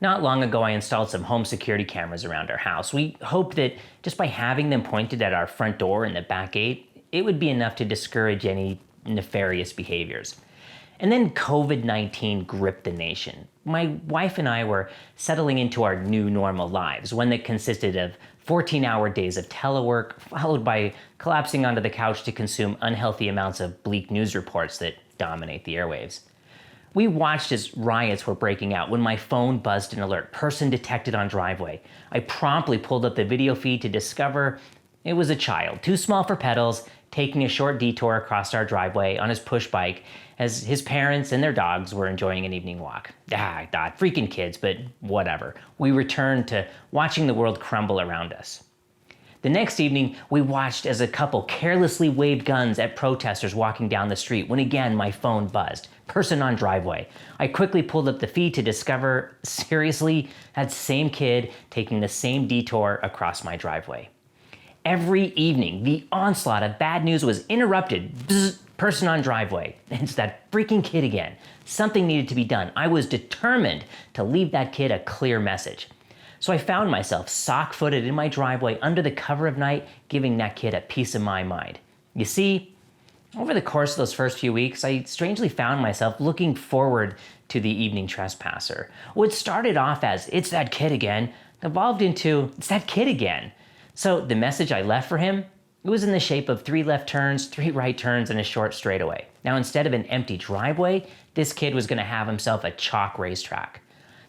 Not long ago, I installed some home security cameras around our house. We hoped that just by having them pointed at our front door and the back gate, it would be enough to discourage any nefarious behaviors. And then COVID-19 gripped the nation. My wife and I were settling into our new normal lives, one that consisted of 14-hour days of telework, followed by collapsing onto the couch to consume unhealthy amounts of bleak news reports that dominate the airwaves. We watched as riots were breaking out when my phone buzzed an alert, person detected on driveway. I promptly pulled up the video feed to discover it was a child, too small for pedals, taking a short detour across our driveway on his push bike as his parents and their dogs were enjoying an evening walk. I thought, freaking kids, but whatever. We returned to watching the world crumble around us. The next evening, we watched as a couple carelessly waved guns at protesters walking down the street when again my phone buzzed. Person on driveway. I quickly pulled up the feed to discover, seriously, that same kid taking the same detour across my driveway. Every evening, the onslaught of bad news was interrupted. Bzz, person on driveway. It's that freaking kid again. Something needed to be done. I was determined to leave that kid a clear message. So I found myself sock-footed in my driveway under the cover of night, giving that kid a piece of my mind. You see, over the course of those first few weeks, I strangely found myself looking forward to the evening trespasser. What started off as, it's that kid again, evolved into, it's that kid again. So the message I left for him, it was in the shape of 3 left turns, 3 right turns, and a short straightaway. Now instead of an empty driveway, this kid was gonna have himself a chalk racetrack.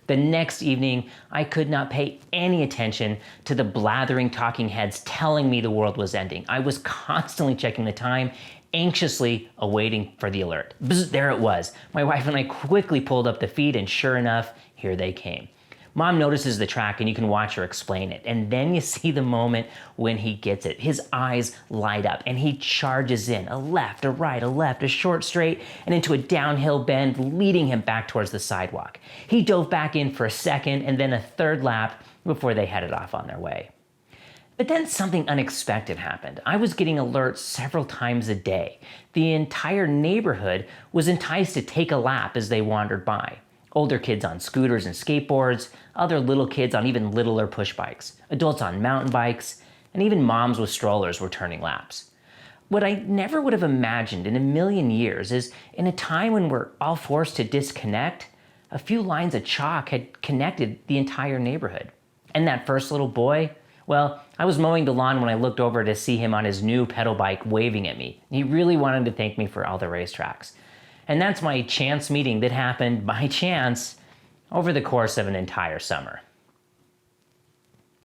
The next evening, I could not pay any attention to the blathering talking heads telling me the world was ending. I was constantly checking the time, anxiously awaiting for the alert. Bzz, there it was. My wife and I quickly pulled up the feed, and sure enough, here they came. Mom notices the track and you can watch her explain it. And then you see the moment when he gets it. His eyes light up and he charges in, a left, a right, a left, a short straight, and into a downhill bend, leading him back towards the sidewalk. He dove back in for a second and then a third lap before they headed off on their way. But then something unexpected happened. I was getting alerts several times a day. The entire neighborhood was enticed to take a lap as they wandered by. Older kids on scooters and skateboards, other little kids on even littler push bikes, adults on mountain bikes, and even moms with strollers were turning laps. What I never would have imagined in a million years is in a time when we're all forced to disconnect, a few lines of chalk had connected the entire neighborhood. And that first little boy, well, I was mowing the lawn when I looked over to see him on his new pedal bike waving at me. He really wanted to thank me for all the racetracks. And that's my chance meeting that happened by chance over the course of an entire summer.